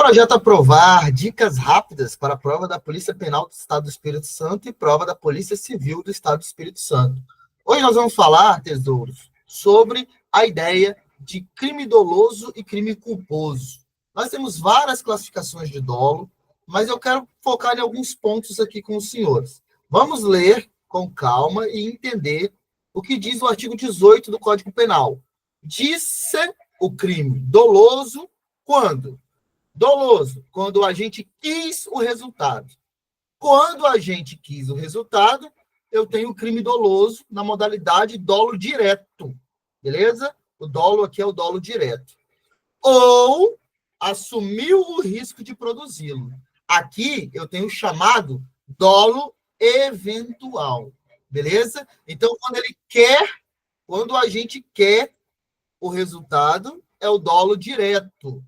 projeto aprovar dicas rápidas para a prova da Polícia Penal do Estado do Espírito Santo e prova da Polícia Civil do Estado do Espírito Santo. Hoje nós vamos falar, tesouros, sobre a ideia de crime doloso e crime culposo. Nós temos várias classificações de dolo, mas eu quero focar em alguns pontos aqui com os senhores. Vamos ler com calma e entender o que diz o artigo 18 do Código Penal. Diz-se o crime doloso quando? Doloso, quando a gente quis o resultado. Quando a gente quis o resultado, eu tenho o crime doloso na modalidade dolo direto. Beleza? O dolo aqui é o dolo direto. Ou assumiu o risco de produzi-lo. Aqui eu tenho o chamado dolo eventual. Beleza? Então, quando a gente quer o resultado, é o dolo direto.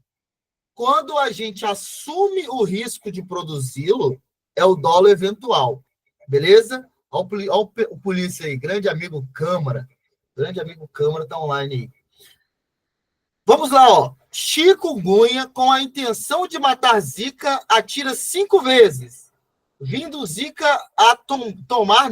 Quando a gente assume o risco de produzi-lo, é o dolo eventual. Beleza? Olha o polícia aí, grande amigo Câmara. Grande amigo Câmara está online aí. Vamos lá, ó. Chikungunya, com a intenção de matar Zika, atira 5 vezes, vindo Zika a tombar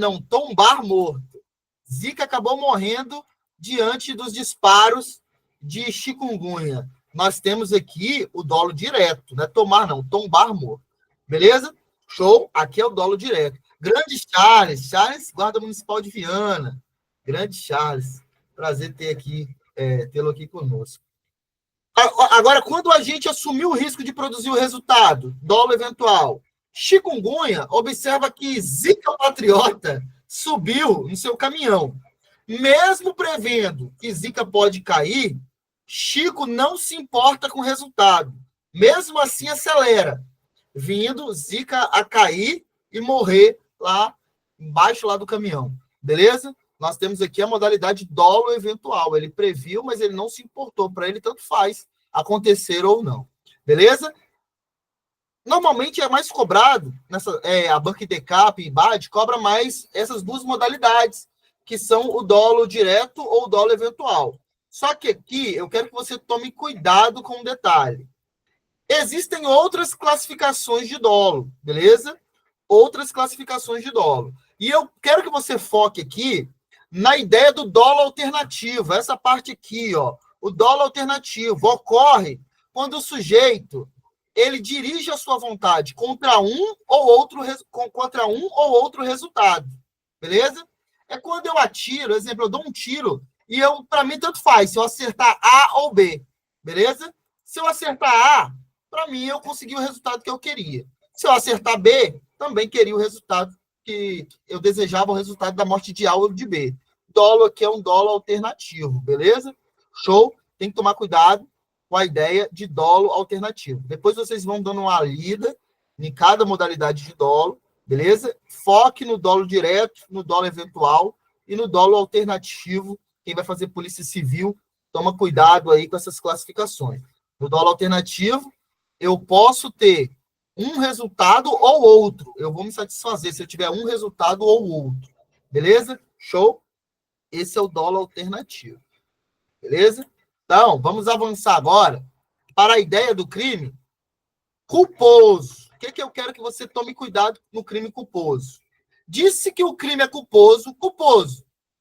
morto. Zika acabou morrendo diante dos disparos de chikungunya. Nós temos aqui o dolo direto, não é tombar morto. Beleza? Show? Aqui é o dolo direto. Grande Charles, guarda municipal de Viana. Grande Charles. Prazer tê-lo aqui conosco. Agora, quando a gente assumiu o risco de produzir o resultado, dolo eventual, chikungunya, observa que Zika patriota subiu no seu caminhão. Mesmo prevendo que Zika pode cair, Chico não se importa com o resultado. Mesmo assim, acelera, vindo Zika a cair e morrer lá embaixo lá do caminhão. Beleza? Nós temos aqui a modalidade dolo eventual. Ele previu, mas ele não se importou. Para ele, tanto faz acontecer ou não. Beleza? Normalmente é mais cobrado, a Banco Decap e BAD cobra mais essas duas modalidades, que são o dolo direto ou o dolo eventual. Só que aqui eu quero que você tome cuidado com um detalhe. Existem outras classificações de dolo, beleza? Outras classificações de dolo. E eu quero que você foque aqui na ideia do dolo alternativo. Essa parte aqui, ó. O dolo alternativo ocorre quando o sujeito ele dirige a sua vontade contra um ou outro resultado. Beleza? É quando eu atiro, exemplo, eu dou um tiro e para mim tanto faz se eu acertar A ou B. Beleza? Se eu acertar A, para mim eu consegui o resultado que eu queria. Se eu acertar B, também queria o resultado que eu desejava, o resultado da morte de A ou de B. Dolo aqui é um dolo alternativo, beleza? Show? Tem que tomar cuidado com a ideia de dolo alternativo. Depois vocês vão dando uma lida em cada modalidade de dolo, beleza? Foque no dolo direto, no dolo eventual e no dolo alternativo. Quem vai fazer polícia civil, toma cuidado aí com essas classificações. No dolo alternativo, eu posso ter um resultado ou outro. Eu vou me satisfazer se eu tiver um resultado ou outro. Beleza? Show? Esse é o dolo alternativo. Beleza? Então, vamos avançar agora para a ideia do crime culposo. O que eu quero que você tome cuidado no crime culposo? Disse que o crime é culposo,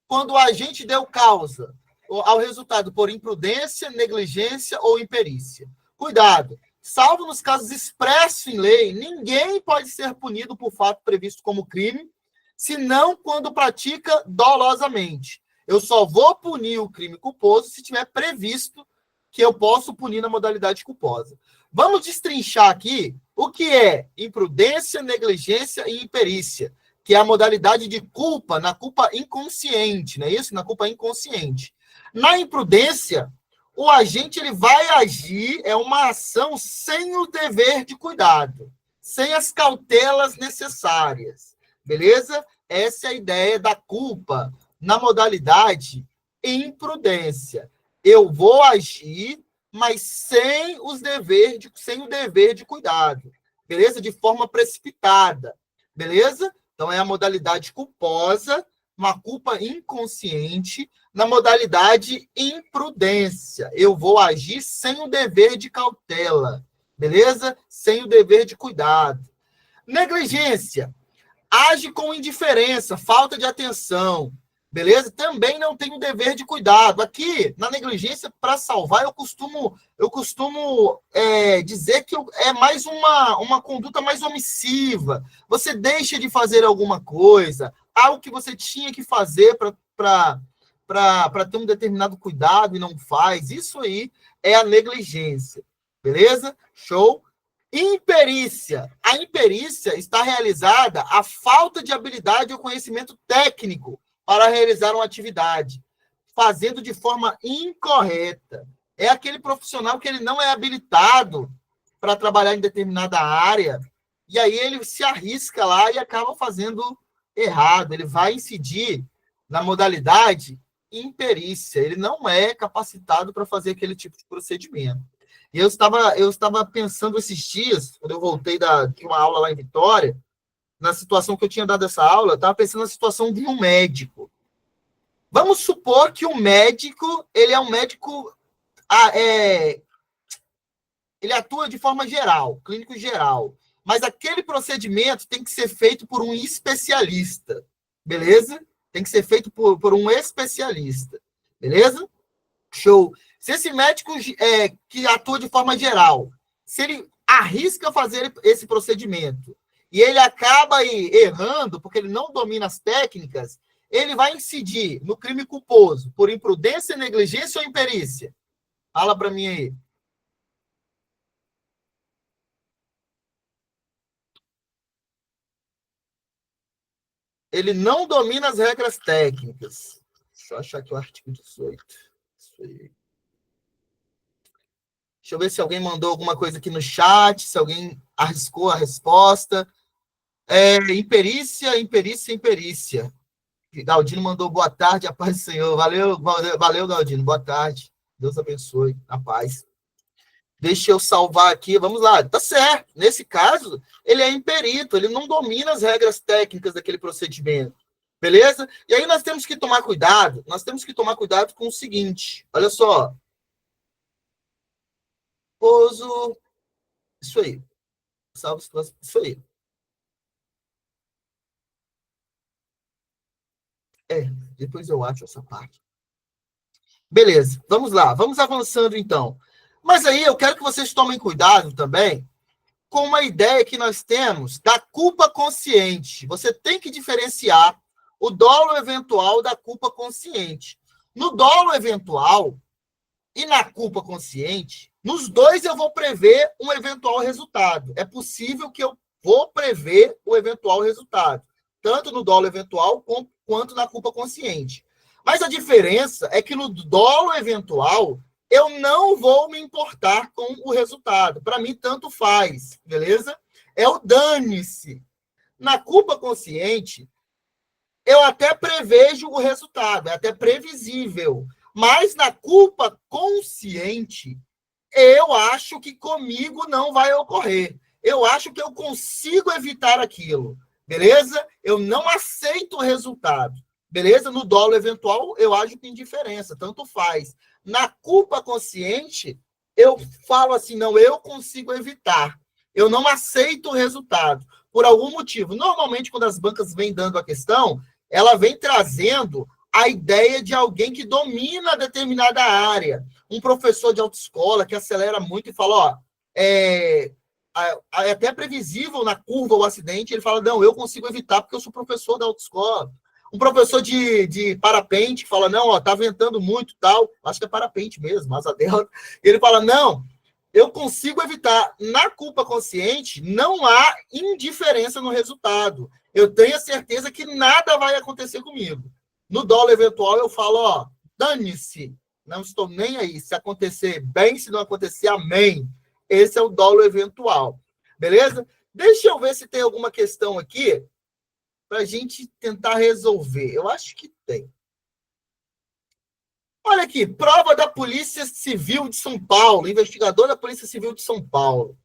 quando o agente deu causa ao resultado por imprudência, negligência ou imperícia. Cuidado! Salvo nos casos expressos em lei, ninguém pode ser punido por fato previsto como crime, senão quando pratica dolosamente. Eu só vou punir o crime culposo se tiver previsto que eu posso punir na modalidade culposa. Vamos destrinchar aqui o que é imprudência, negligência e imperícia, que é a modalidade de culpa, na culpa inconsciente, não é isso? Na culpa inconsciente. Na imprudência, o agente ele vai agir, é uma ação sem o dever de cuidado, sem as cautelas necessárias, beleza? Essa é a ideia da culpa na modalidade imprudência. Eu vou agir, mas sem o dever de cuidado, beleza? De forma precipitada, beleza? Então, é a modalidade culposa, uma culpa inconsciente, na modalidade imprudência. Eu vou agir sem o dever de cautela. beleza? Sem o dever de cuidado. Negligência. Age com indiferença, falta de atenção, beleza? Também não tem o dever de cuidado. Aqui, na negligência, para salvar, eu costumo dizer que é mais uma conduta mais omissiva. Você deixa de fazer alguma coisa, algo que você tinha que fazer para ter um determinado cuidado e não faz. Isso aí é a negligência, beleza? Show? Imperícia. A imperícia está realizada a falta de habilidade ou conhecimento técnico para realizar uma atividade, fazendo de forma incorreta. É aquele profissional que ele não é habilitado para trabalhar em determinada área, e aí ele se arrisca lá e acaba fazendo errado. Ele vai incidir na modalidade imperícia. Ele não é capacitado para fazer aquele tipo de procedimento. E eu estava pensando esses dias, quando eu voltei de uma aula lá em Vitória, na situação que eu tinha dado essa aula, eu estava pensando na situação de um médico. Vamos supor que o médico, ele é um médico, ele atua de forma geral, clínico geral, mas aquele procedimento tem que ser feito por um especialista, beleza? Tem que ser feito por um especialista, beleza? Show. Se esse médico que atua de forma geral, se ele arrisca fazer esse procedimento e ele acaba aí errando, porque ele não domina as técnicas, ele vai incidir no crime culposo por imprudência, negligência ou imperícia? Fala para mim aí. Ele não domina as regras técnicas. Deixa eu achar aqui o artigo 18. Isso aí. Deixa eu ver se alguém mandou alguma coisa aqui no chat, se alguém arriscou a resposta. Imperícia, imperícia, imperícia. Galdino mandou boa tarde, a paz do Senhor. Valeu, Galdino. Boa tarde. Deus abençoe. A paz. Deixa eu salvar aqui. Vamos lá. Tá certo. Nesse caso, ele é imperito, ele não domina as regras técnicas daquele procedimento. Beleza? E aí nós temos que tomar cuidado. Nós temos que tomar cuidado com o seguinte. Olha só. Pouso. Isso aí. Salvo situação. Isso aí. Depois eu acho essa parte. Beleza, vamos lá, vamos avançando então. Mas aí eu quero que vocês tomem cuidado também com uma ideia que nós temos da culpa consciente. Você tem que diferenciar o dolo eventual da culpa consciente. No dolo eventual e na culpa consciente, nos dois eu vou prever um eventual resultado. É possível que eu vou prever o eventual resultado, tanto no dolo eventual quanto na culpa consciente. Mas a diferença é que no dolo eventual eu não vou me importar com o resultado. Para mim, tanto faz, beleza? É o dane-se. Na culpa consciente, eu até prevejo o resultado, é até previsível. Mas na culpa consciente, eu acho que comigo não vai ocorrer. Eu acho que eu consigo evitar aquilo. Beleza? Eu não aceito o resultado. Beleza? No dolo eventual, eu ajo com indiferença, tanto faz. Na culpa consciente, eu falo assim, não, eu consigo evitar. Eu não aceito o resultado, por algum motivo. Normalmente, quando as bancas vêm dando a questão, ela vem trazendo a ideia de alguém que domina determinada área. Um professor de autoescola que acelera muito e fala, ó, é até previsível na curva o acidente, ele fala, não, eu consigo evitar porque eu sou professor da autoescola. Um professor de parapente que fala, não, ó, tá ventando muito tal, acho que é parapente mesmo, asa delta. Ele fala, não, eu consigo evitar. Na culpa consciente, não há indiferença no resultado. Eu tenho a certeza que nada vai acontecer comigo. No dolo eventual, eu falo, ó, dane-se, não estou nem aí. Se acontecer bem, se não acontecer, amém. Esse é o dolo eventual. Beleza? Deixa eu ver se tem alguma questão aqui para a gente tentar resolver. Eu acho que tem. Olha aqui, prova da Polícia Civil de São Paulo, investigador da Polícia Civil de São Paulo.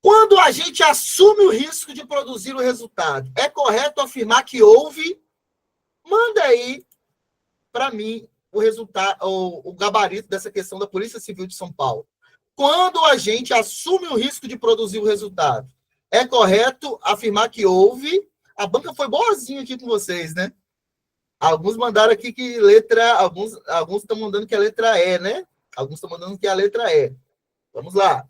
Quando a gente assume o risco de produzir o resultado, é correto afirmar que houve? Manda aí para mim o resultado, o gabarito dessa questão da Polícia Civil de São Paulo. quando o agente assume o risco de produzir o resultado. É correto afirmar que houve. A banca foi boazinha aqui com vocês, né? Alguns mandaram aqui que letra. Alguns estão mandando que é a letra E, né? Alguns estão mandando que é a letra E. Vamos lá.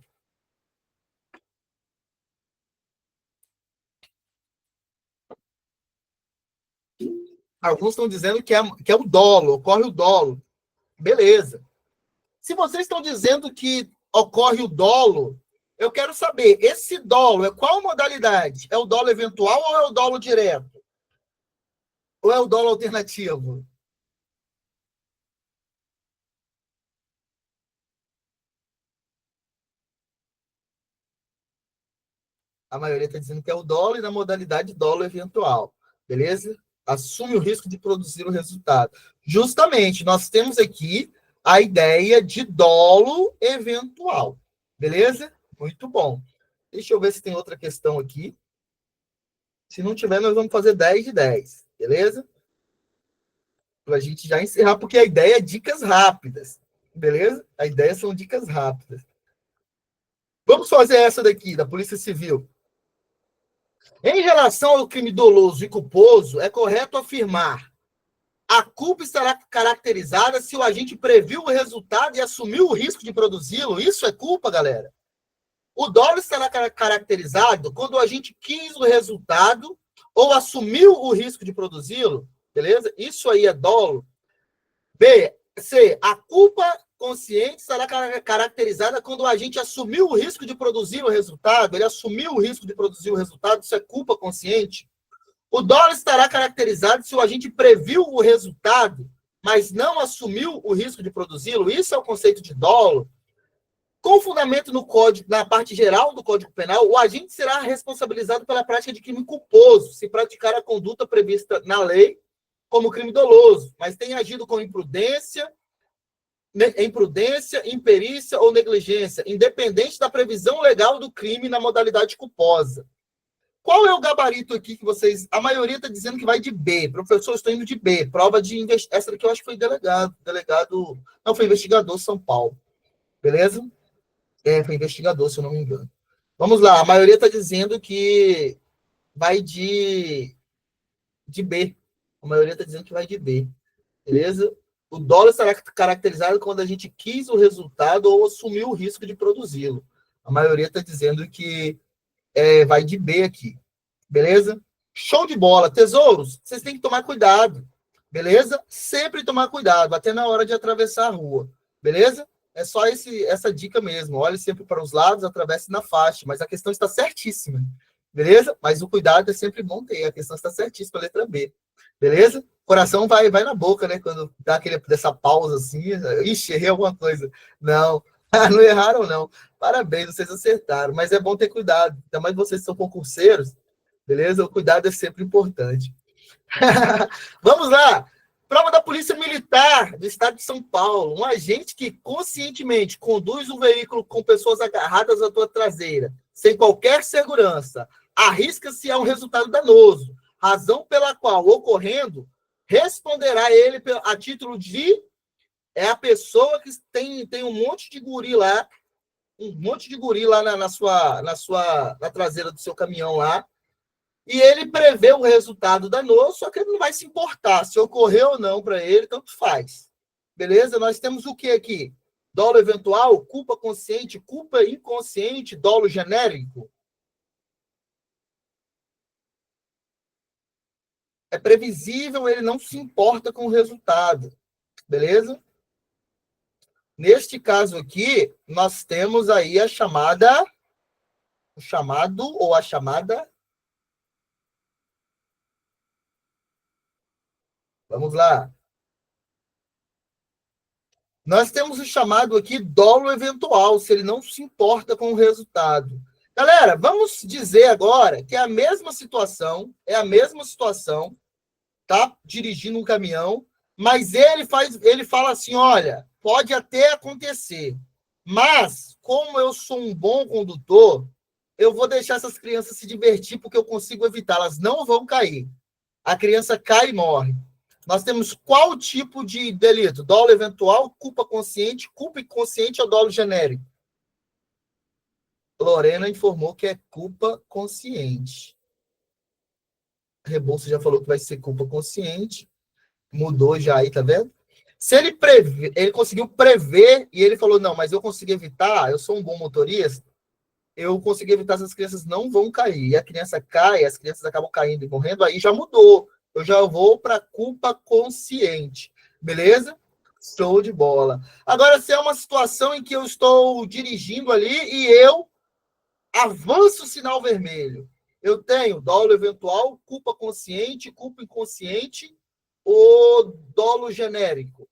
Alguns estão dizendo que é o dolo, ocorre o dolo. Beleza. Se vocês estão dizendo que ocorre o dolo, eu quero saber, esse dolo é qual modalidade? É o dolo eventual ou é o dolo direto? Ou é o dolo alternativo? A maioria está dizendo que é o dolo e na modalidade dolo eventual. Beleza? Assume o risco de produzir o resultado. Justamente, nós temos aqui a ideia de dolo eventual. Beleza? Muito bom. Deixa eu ver se tem outra questão aqui. Se não tiver, nós vamos fazer 10 de 10. Beleza? Para a gente já encerrar, porque a ideia é dicas rápidas. Beleza? A ideia são dicas rápidas. Vamos fazer essa daqui, da Polícia Civil. Em relação ao crime doloso e culposo, é correto afirmar: a culpa estará caracterizada se o agente previu o resultado e assumiu o risco de produzi-lo. Isso é culpa, galera. O dolo estará caracterizado quando o agente quis o resultado ou assumiu o risco de produzi-lo. Beleza? Isso aí é dolo. B. C. A culpa consciente será caracterizada quando o agente assumiu o risco de produzir o resultado. Ele assumiu o risco de produzir o resultado. Isso é culpa consciente. O dolo estará caracterizado se o agente previu o resultado, mas não assumiu o risco de produzi-lo. Isso é o conceito de dolo. Com fundamento no código, na parte geral do Código Penal, o agente será responsabilizado pela prática de crime culposo, se praticar a conduta prevista na lei como crime doloso, mas tem agido com imprudência, imperícia ou negligência, independente da previsão legal do crime na modalidade culposa. Qual é o gabarito aqui que vocês... A maioria está dizendo que vai de B. Professor, estou indo de B. Prova de investigação. Essa daqui eu acho que foi delegado. Não, foi investigador São Paulo. Beleza? Foi investigador, se eu não me engano. Vamos lá. A maioria está dizendo que vai de B. A maioria está dizendo que vai de B. Beleza? O dolo será caracterizado quando a gente quis o resultado ou assumiu o risco de produzi-lo. A maioria está dizendo que vai de B aqui. Beleza? Show de bola. Tesouros, vocês têm que tomar cuidado. Beleza? Sempre tomar cuidado, até na hora de atravessar a rua. Beleza? É só essa dica mesmo. Olhe sempre para os lados, atravesse na faixa. Mas a questão está certíssima. Beleza? Mas o cuidado é sempre bom ter. A questão está certíssima, letra B. Beleza? Coração vai na boca, né? Quando dá dessa pausa assim. Ixi, errei alguma coisa. Não. Não erraram, não. Parabéns, vocês acertaram. Mas é bom ter cuidado. Ainda mais vocês que são concurseiros. Beleza? O cuidado é sempre importante. Vamos lá. Prova da Polícia Militar do Estado de São Paulo. Um agente que conscientemente conduz um veículo com pessoas agarradas à sua traseira, sem qualquer segurança, arrisca-se a um resultado danoso, razão pela qual, ocorrendo, responderá ele a título de... É a pessoa que tem um monte de guri lá, na traseira do seu caminhão lá, e ele prevê o resultado danoso, só que ele não vai se importar se ocorreu ou não para ele, tanto faz. Beleza? Nós temos o que aqui? Dolo eventual, culpa consciente, culpa inconsciente, dolo genérico. É previsível, ele não se importa com o resultado. Beleza? Neste caso aqui, nós temos aí a chamada, o chamado ou a chamada. Vamos lá. Nós temos o chamado aqui dolo eventual, se ele não se importa com o resultado. Galera, vamos dizer agora que é a mesma situação, tá? Dirigindo um caminhão, mas ele fala assim, olha, pode até acontecer, mas como eu sou um bom condutor, eu vou deixar essas crianças se divertir porque eu consigo evitar, elas não vão cair. A criança cai e morre. Nós temos qual tipo de delito? Dolo eventual, culpa consciente ou dolo genérico? Lorena informou que é culpa consciente. Rebouças já falou que vai ser culpa consciente. Mudou já aí, tá vendo? Se ele conseguiu prever e ele falou, não, mas eu consegui evitar, eu sou um bom motorista, eu consegui evitar, essas crianças não vão cair. E a criança cai, as crianças acabam caindo e morrendo, aí já mudou. Eu já vou para culpa consciente. Beleza? Show de bola. Agora, se é uma situação em que eu estou dirigindo ali e eu avanço o sinal vermelho, eu tenho dolo eventual, culpa consciente, culpa inconsciente ou dolo genérico.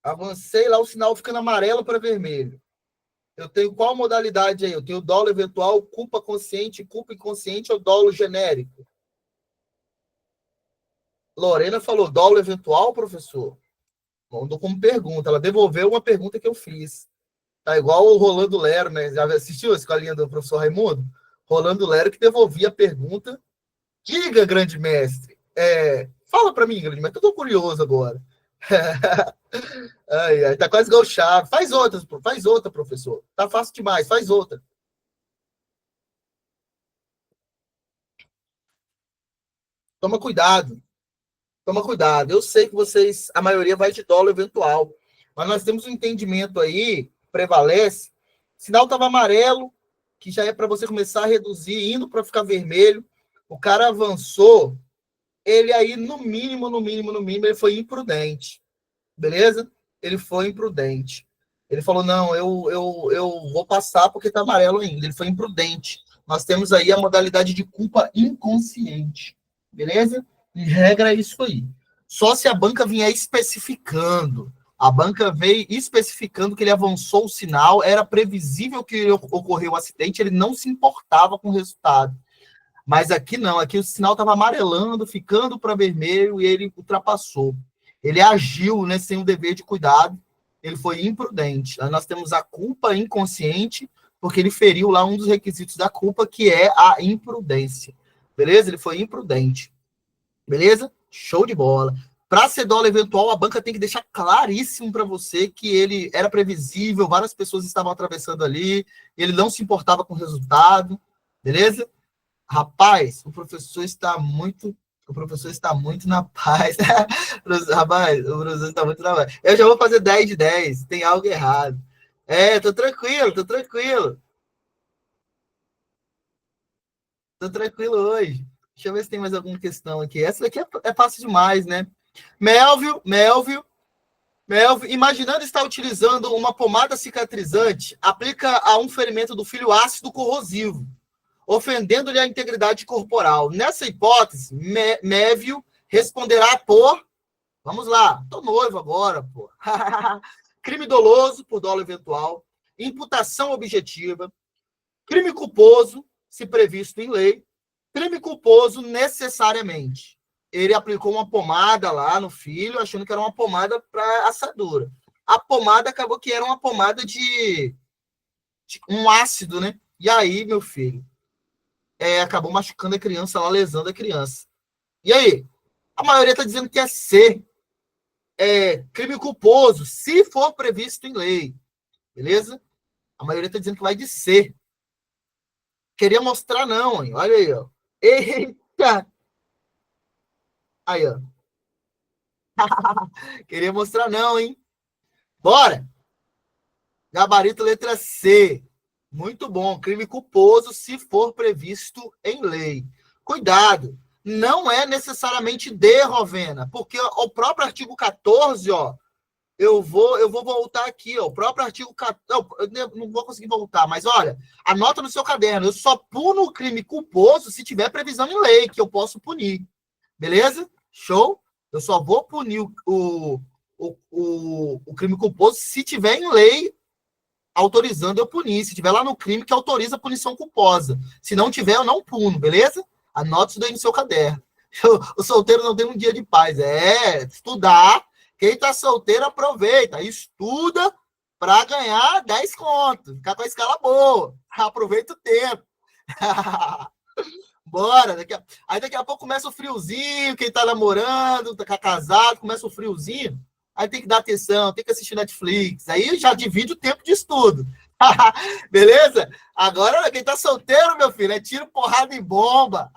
Avancei lá, o sinal ficando amarelo para vermelho. Eu tenho qual modalidade aí? Eu tenho dolo eventual, culpa consciente, culpa inconsciente ou dolo genérico? Lorena falou dolo eventual, professor? Mandou como pergunta. Ela devolveu uma pergunta que eu fiz. Tá igual o Rolando Lero, né? Já assistiu a escolinha do professor Raimundo? Rolando Lero que devolvia a pergunta. Diga, grande mestre. Fala para mim, grande mestre. Eu tô curioso agora. Ai, ai, tá quase igual o Chaves. Faz outra, professor. Tá fácil demais, faz outra. Toma cuidado. Toma cuidado. Eu sei que vocês, a maioria vai de dolo eventual, mas nós temos um entendimento aí, prevalece. O sinal estava amarelo, que já é para você começar a reduzir, indo para ficar vermelho. O cara avançou, ele aí, no mínimo, ele foi imprudente. Beleza? Ele foi imprudente. Ele falou: não, eu vou passar porque está amarelo ainda. Ele foi imprudente. Nós temos aí a modalidade de culpa inconsciente. Beleza? Em regra, é isso aí. Só se a banca vier especificando. A banca veio especificando que ele avançou o sinal, era previsível que ocorreu o acidente, ele não se importava com o resultado. Mas aqui não, aqui o sinal estava amarelando, ficando para vermelho e ele ultrapassou. Ele agiu, né, sem o dever de cuidado, ele foi imprudente. Aí nós temos a culpa inconsciente, porque ele feriu lá um dos requisitos da culpa, que é a imprudência. Beleza? Ele foi imprudente. Beleza? Show de bola. Para ser dólar eventual, a banca tem que deixar claríssimo para você que ele era previsível, várias pessoas estavam atravessando ali, ele não se importava com o resultado. Beleza? Rapaz, o professor está muito na paz. Rapaz, o professor está muito na paz. Eu já vou fazer 10 de 10, tem algo errado. Tô tranquilo, tô tranquilo hoje. Deixa eu ver se tem mais alguma questão aqui. Essa daqui é fácil demais, né? Melvio, imaginando estar utilizando uma pomada cicatrizante, aplica a um ferimento do filho ácido corrosivo, ofendendo-lhe a integridade corporal. Nessa hipótese, Mévio responderá por... Vamos lá, tô noivo agora, pô. Crime doloso por dolo eventual, imputação objetiva, crime culposo, se previsto em lei, crime culposo necessariamente. Ele aplicou uma pomada lá no filho, achando que era uma pomada para assadura. A pomada acabou que era uma pomada de um ácido, né? E aí, meu filho, acabou machucando a criança, lá, lesando a criança. E aí? A maioria está dizendo que é C. Crime culposo, se for previsto em lei. Beleza? A maioria está dizendo que vai de C. Queria mostrar não, hein? Olha aí, ó. Eita! Aí, ó. Queria mostrar não, hein? Bora! Gabarito letra C. Muito bom. Crime culposo se for previsto em lei. Cuidado. Não é necessariamente D, Rovena, porque o próprio artigo 14, ó, eu vou voltar aqui, ó, o próprio artigo 14, não vou conseguir voltar, mas olha, anota no seu caderno, eu só puno o crime culposo se tiver previsão em lei, que eu posso punir. Beleza? Show? Eu só vou punir o crime culposo se tiver em lei autorizando eu punir. Se tiver lá no crime que autoriza a punição culposa. Se não tiver, eu não puno, beleza? Anote isso daí no seu caderno. O solteiro não tem um dia de paz. Estudar. Quem tá solteiro, aproveita. Estuda para ganhar 10 contos. Ficar com a escala boa. Aproveita o tempo. Bora. Aí daqui a pouco começa o friozinho. Quem tá namorando, tá casado, começa o friozinho. Aí tem que dar atenção, tem que assistir Netflix. Aí já divide o tempo de estudo. Beleza? Agora, quem tá solteiro, meu filho, é tiro, porrada e bomba.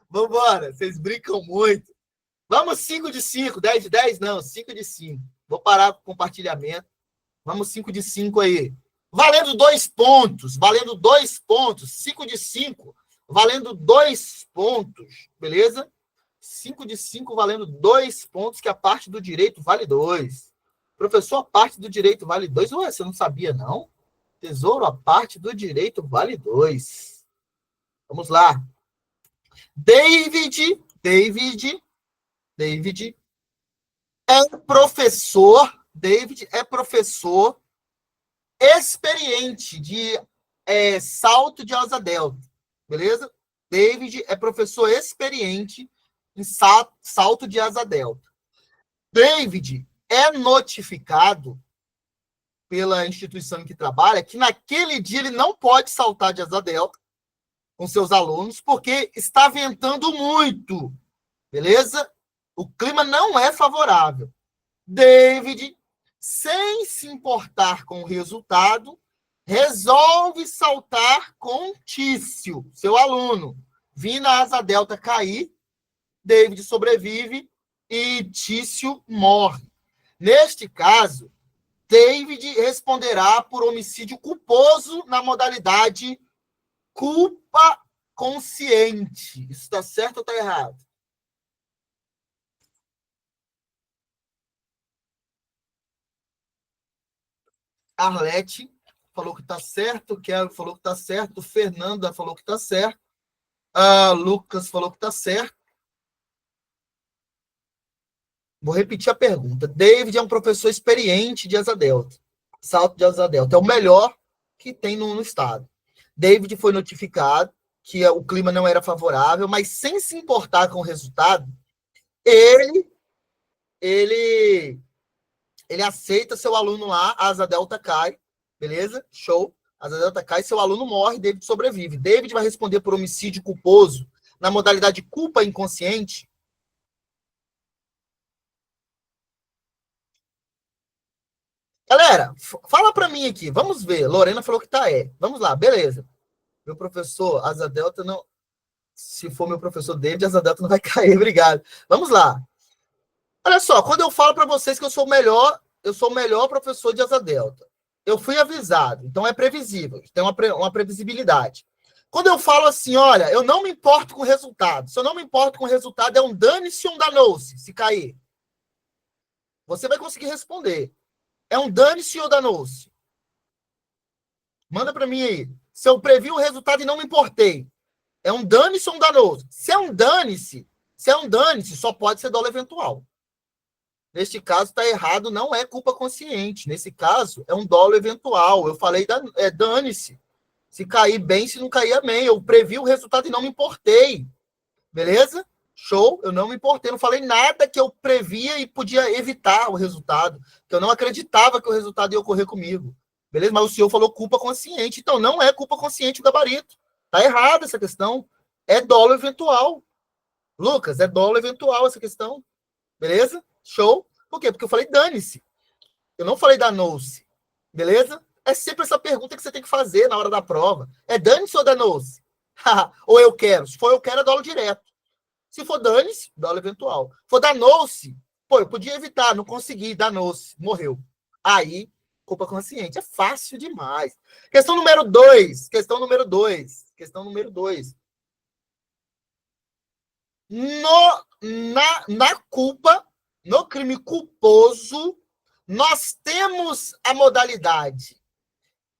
Vambora, vocês brincam muito. Vamos 5 de 5, 10 de 10? Não, 5 de 5. Vou parar com o compartilhamento. Vamos 5 de 5 aí. Valendo 2 pontos. Valendo 2 pontos. 5 de 5. Valendo 2 pontos. Beleza? 5 de 5 valendo 2 pontos, que a parte do direito vale 2. Professor, a parte do direito vale 2. Ué, você não sabia, não? Tesouro, a parte do direito vale 2. Vamos lá. David é professor. David é professor experiente de salto de asa delta. Beleza? David é professor experiente em salto de asa delta. David é notificado pela instituição em que trabalha que naquele dia ele não pode saltar de asa delta com seus alunos porque está ventando muito. Beleza? O clima não é favorável. David, sem se importar com o resultado, resolve saltar com Tício, seu aluno. Vindo a asa delta cair, David sobrevive e Tício morre. Neste caso, David responderá por homicídio culposo na modalidade culpa consciente. Isso está certo ou está errado? Arlete falou que está certo, Kelly falou que está certo, Fernanda falou que está certo, Lucas falou que está certo. Vou repetir a pergunta. David é um professor experiente de asa delta. Salto de asa delta. É o melhor que tem no estado. David foi notificado que o clima não era favorável, mas sem se importar com o resultado, ele aceita seu aluno lá, a asa delta cai, beleza? Show. A asa delta cai, seu aluno morre, David sobrevive. David vai responder por homicídio culposo na modalidade culpa inconsciente. Galera, fala para mim aqui. Vamos ver. Lorena falou que tá Vamos lá, beleza. Meu professor, asa delta não. Se for meu professor David, asa delta não vai cair. Obrigado. Vamos lá. Olha só, quando eu falo para vocês que eu sou o melhor professor de asa delta. Eu fui avisado, então é previsível, tem uma previsibilidade. Quando eu falo assim, olha, eu não me importo com o resultado. Se eu não me importo com o resultado, é um dane-se ou um danou-se, se cair. Você vai conseguir responder. É um dane-se ou danou-se? Manda para mim aí. Se eu previ o resultado e não me importei, é um dane-se ou um danou-se? Se é um dane-se, só pode ser dolo eventual. Neste caso, está errado, não é culpa consciente. Nesse caso, é um dolo eventual. Eu falei, dane-se. Se cair bem, se não cair, amém. Eu previ o resultado e não me importei. Beleza? Show? Eu não me importei. Não falei nada que eu previa e podia evitar o resultado. Que eu não acreditava que o resultado ia ocorrer comigo. Beleza? Mas o senhor falou culpa consciente. Então, não é culpa consciente o gabarito. Tá errada essa questão. É dolo eventual. Lucas, é dolo eventual essa questão. Beleza? Show. Por quê? Porque eu falei dane-se. Eu não falei danou-se. Beleza? É sempre essa pergunta que você tem que fazer na hora da prova. É dane-se ou danou-se? Ou eu quero? Se for eu quero, é dolo direto. Se for dane-se, dolo eventual. Se for danou-se, pô, eu podia evitar, não consegui, danou-se, morreu. Aí, culpa consciente. É fácil demais. Questão número 2. Questão número 2. Na culpa, no crime culposo, nós temos a modalidade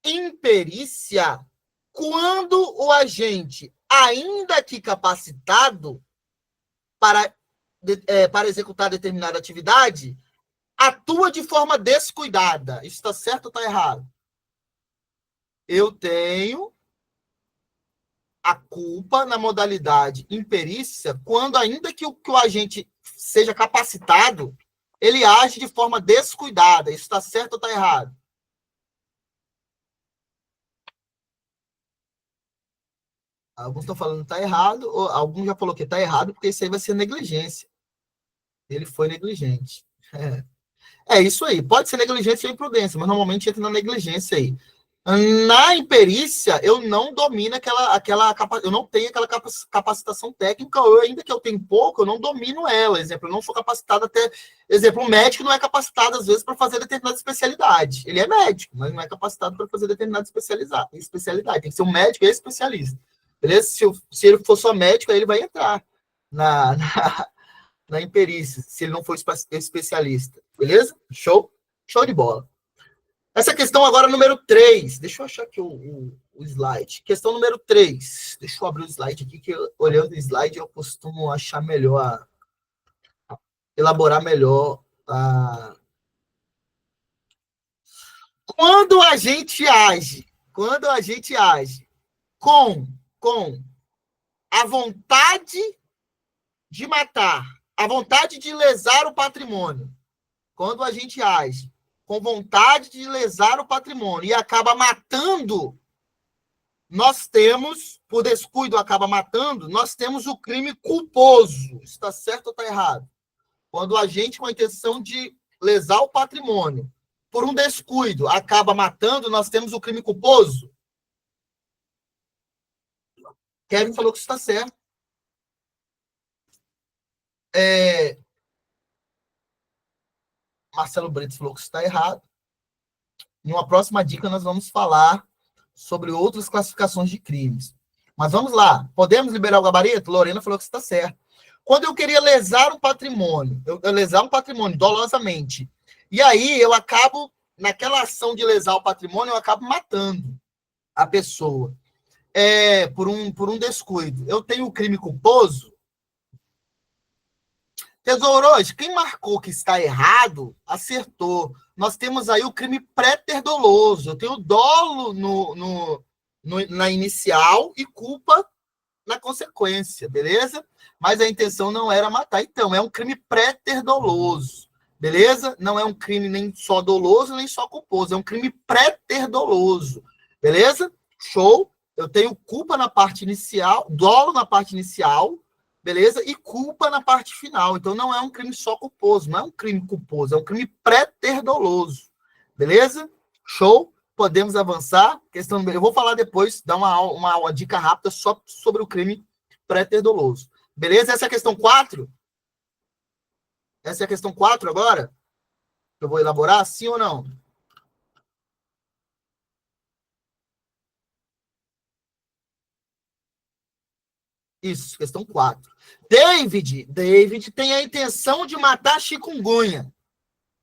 imperícia quando o agente, ainda que capacitado para executar determinada atividade, atua de forma descuidada. Isso está certo ou está errado? Eu tenho a culpa na modalidade imperícia quando, ainda que o agente seja capacitado, ele age de forma descuidada. Isso está certo ou está errado? Alguns estão falando que está errado, ou alguns já falou que está errado, porque isso aí vai ser negligência. Ele foi negligente. É. É isso aí. Pode ser negligência ou imprudência, mas normalmente entra na negligência aí. Na imperícia, eu não domino eu não tenho aquela capacitação técnica, ou ainda que eu tenho pouco, eu não domino ela. Exemplo, eu não sou capacitado até. Exemplo, um médico não é capacitado, às vezes, para fazer determinada especialidade. Ele é médico, mas não é capacitado para fazer determinada especialidade. Tem que ser um médico e especialista. Beleza? Se ele for só médico, aí ele vai entrar na imperícia, se ele não for especialista. Beleza? Show? Show de bola. Essa questão agora número 3. Deixa eu achar aqui o slide. Questão número 3. Deixa eu abrir o slide aqui, que olhando o slide eu costumo achar melhor, elaborar melhor. Quando a gente age com a vontade de matar, a vontade de lesar o patrimônio, quando a gente age com vontade de lesar o patrimônio e acaba matando, nós temos, por descuido acaba matando, nós temos o crime culposo. Está certo ou está errado? Quando a gente, com a intenção de lesar o patrimônio, por um descuido, acaba matando, nós temos o crime culposo? Kevin falou que isso está certo. Marcelo Bretos falou que isso está errado. Em uma próxima dica, nós vamos falar sobre outras classificações de crimes. Mas vamos lá. Podemos liberar o gabarito? Lorena falou que está certo. Quando eu queria lesar um patrimônio, lesar um patrimônio dolosamente, e aí eu acabo, naquela ação de lesar o patrimônio, eu acabo matando a pessoa por um descuido. Eu tenho o crime culposo? Tesouro, hoje, quem marcou que está errado, acertou. Nós temos aí o crime pré-ter-doloso. Eu tenho dolo na inicial e culpa na consequência, beleza? Mas a intenção não era matar. Então, é um crime pré-ter-doloso, beleza? Não é um crime nem só doloso, nem só culposo. É um crime pré-ter-doloso, beleza? Show. Eu tenho culpa na parte inicial, dolo na parte inicial, beleza? E culpa na parte final. Então, não é um crime só culposo, não é um crime culposo, é um crime pré-ter-doloso. Beleza? Show? Podemos avançar. Questão número... Eu vou falar depois, dar uma dica rápida só sobre o crime pré-ter-doloso. Beleza? Essa é a questão 4? Essa é a questão 4 agora? Eu vou elaborar, sim ou não? Isso, questão 4. David tem a intenção de matar chikungunya.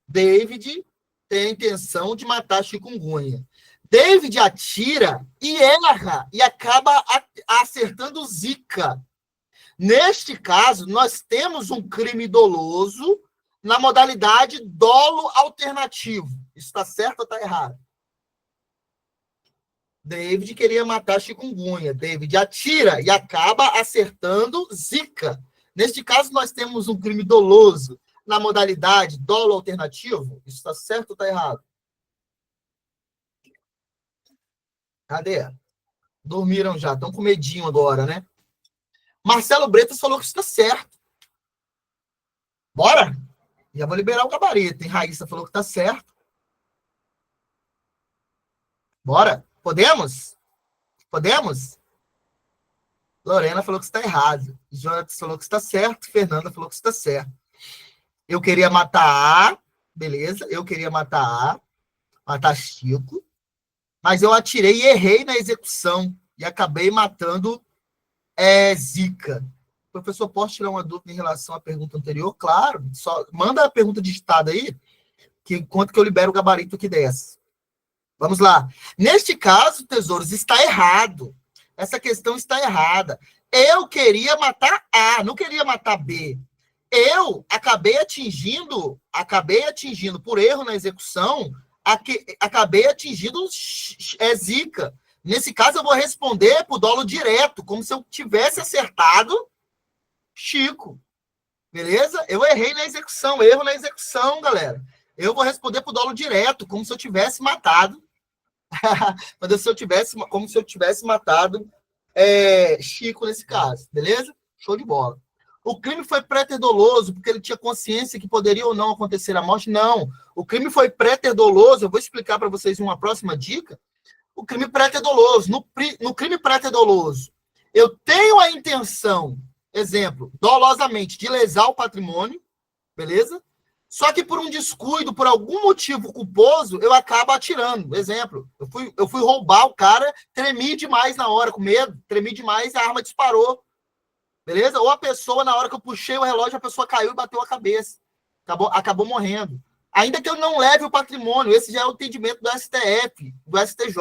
David tem a intenção de matar chikungunya. David atira e erra e acaba acertando Zika. Neste caso, nós temos um crime doloso na modalidade dolo alternativo. Isso está certo ou está errado? David queria matar chikungunya. David atira e acaba acertando Zika. Neste caso, nós temos um crime doloso na modalidade dolo alternativo. Isso está certo ou está errado? Cadê? Dormiram já, estão com medinho agora, né? Marcelo Bretas falou que isso está certo. Bora? Já vou liberar o gabarito, hein? Raíssa falou que está certo. Bora? Podemos? Podemos? Lorena falou que está errado. Jonathan falou que está certo. Fernanda falou que está certo. Eu queria matar A, beleza? Eu queria matar Chico, mas eu atirei e errei na execução e acabei matando Zika. Professor, posso tirar uma dúvida em relação à pergunta anterior? Claro. Só manda a pergunta digitada aí, que enquanto que eu libero o gabarito aqui dessa. Vamos lá. Neste caso, tesouros, está errado. Essa questão está errada. Eu queria matar A, não queria matar B. Eu acabei atingindo por erro na execução, acabei atingindo Zika. Nesse caso, eu vou responder por dolo direto, como se eu tivesse acertado Chico. Beleza? Eu errei na execução, erro na execução, galera. Eu vou responder por dolo direto, como se eu tivesse matado. Como se eu tivesse matado Chico nesse caso. Beleza? Show de bola. O crime foi pré-doloso, porque ele tinha consciência que poderia ou não acontecer a morte? Não. O crime foi pré-doloso, eu vou explicar para vocês em uma próxima dica. O crime pré-doloso. No crime pré-doloso, eu tenho a intenção, exemplo, dolosamente, de lesar o patrimônio, beleza? Só que por um descuido, por algum motivo culposo, eu acabo atirando. Exemplo, eu fui roubar o cara, tremi demais na hora, com medo, tremi demais, a arma disparou. Beleza? Ou a pessoa, na hora que eu puxei o relógio, a pessoa caiu e bateu a cabeça. Acabou morrendo. Ainda que eu não leve o patrimônio, esse já é o entendimento do STF, do STJ.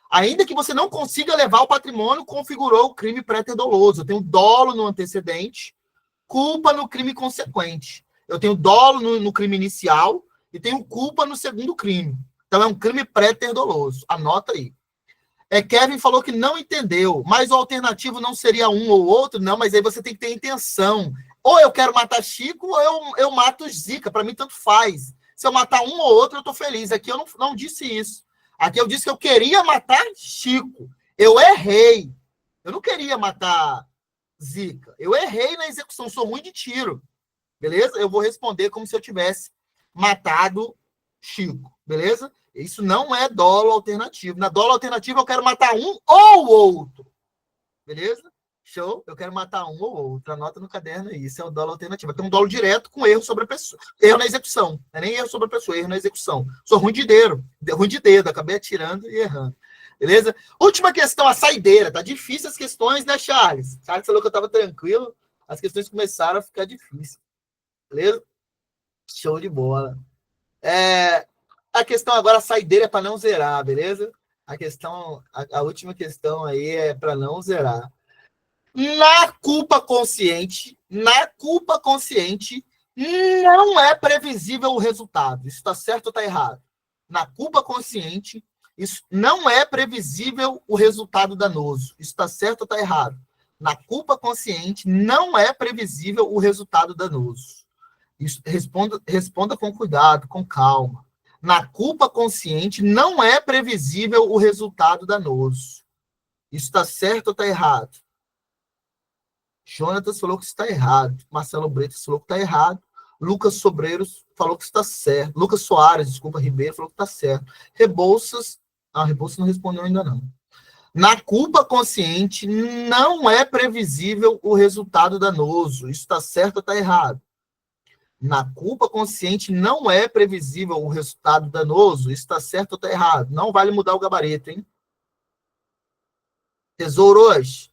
Ainda que você não consiga levar o patrimônio, configurou o crime pré-doloso. Eu tenho dolo no antecedente, culpa no crime consequente. Eu tenho dolo no crime inicial e tenho culpa no segundo crime. Então é um crime pré-doloso. Anota aí. Kevin falou que não entendeu, mas o alternativo não seria um ou outro, não, mas aí você tem que ter intenção. Ou eu quero matar Chico, ou eu mato Zica, para mim tanto faz. Se eu matar um ou outro, eu estou feliz. Aqui eu não disse isso. Aqui eu disse que eu queria matar Chico. Eu errei. Eu não queria matar Zica. Eu errei na execução, sou ruim de tiro. Beleza? Eu vou responder como se eu tivesse matado Chico. Beleza? Isso não é dolo alternativo. Na dolo alternativo, eu quero matar um ou outro. Beleza? Show? Eu quero matar um ou outro. Anota no caderno aí. Isso é o dolo alternativo. Tem um dolo direto com erro sobre a pessoa. Erro na execução. Não é nem erro sobre a pessoa, erro na execução. Sou ruim de dedo. Acabei atirando e errando. Beleza? Última questão, a saideira. Tá difícil as questões, né, Charles? Charles falou que eu tava tranquilo. As questões começaram a ficar difíceis. Beleza? Show de bola. A questão agora, a saideira é para não zerar, beleza? A última questão aí é para não zerar. Na culpa consciente, não é previsível o resultado. Isso está certo ou está errado? Na culpa consciente, isso não é previsível o resultado danoso. Isso está certo ou está errado? Na culpa consciente, não é previsível o resultado danoso. Isso, responda com cuidado, com calma. Na culpa consciente, não é previsível o resultado danoso. Isso está certo ou está errado? Jonatas falou que está errado. Marcelo Bretas falou que está errado. Lucas Sobreiros falou que está certo. Lucas Soares, desculpa, Ribeiro, falou que está certo. Rebouças não respondeu ainda não. Na culpa consciente, não é previsível o resultado danoso. Isso está certo ou está errado? Na culpa consciente, não é previsível o resultado danoso. Isso está certo ou está errado? Não vale mudar o gabarito, hein? Tesouros.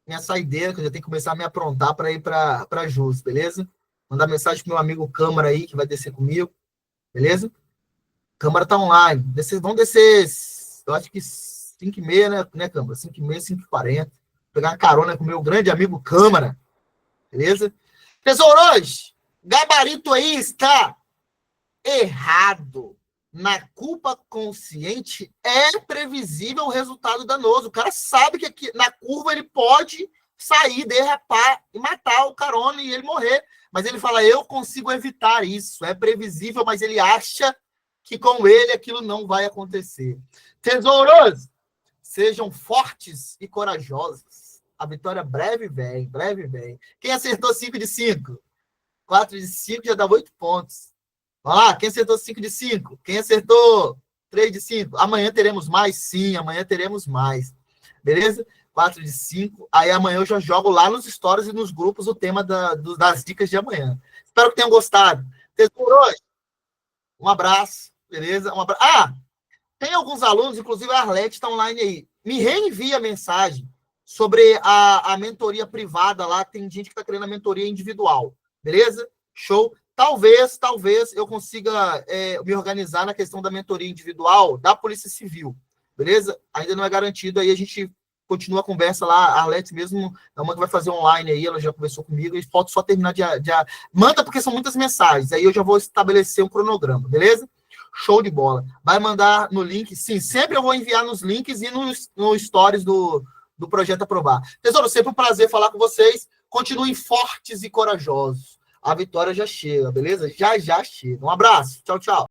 Minha saideira, que eu já tenho que começar a me aprontar para ir para Jus, beleza? Mandar mensagem pro meu amigo Câmara aí, que vai descer comigo, beleza? Câmara tá online. Vão descer, eu acho que 5h30, né, Câmara? 5h30, 5h40. Pegar uma carona com o meu grande amigo Câmara, beleza? Tesouros, gabarito aí está errado. Na culpa consciente é previsível o resultado danoso. O cara sabe que aqui, na curva ele pode sair, derrapar e matar o carona e ele morrer. Mas ele fala, eu consigo evitar isso. É previsível, mas ele acha que com ele aquilo não vai acontecer. Tesouros, sejam fortes e corajosos. A vitória breve vem, breve vem. Quem acertou 5 de 5? 4 de 5 já dá 8 pontos. Vamos lá, quem acertou 5 de 5? Quem acertou 3 de 5? Amanhã teremos mais? Sim, amanhã teremos mais. Beleza? 4 de 5. Aí amanhã eu já jogo lá nos stories e nos grupos o tema das dicas de amanhã. Espero que tenham gostado. Tesouros, um abraço. Beleza? Um abraço. Tem alguns alunos, inclusive a Arlete está online aí. Me reenvia a mensagem sobre a mentoria privada lá. Tem gente que está querendo a mentoria individual. Beleza? Show. Talvez eu consiga me organizar na questão da mentoria individual da Polícia Civil, beleza? Ainda não é garantido, aí a gente continua a conversa lá, a Arlete mesmo é uma que vai fazer online aí, ela já conversou comigo, e falta só terminar de manda, porque são muitas mensagens, aí eu já vou estabelecer um cronograma, beleza? Show de bola. Vai mandar no link, sim, sempre eu vou enviar nos links e no stories do Projeto Aprovar. Tesouro, sempre um prazer falar com vocês, continuem fortes e corajosos. A vitória já chega, beleza? Já chega. Um abraço. Tchau, tchau.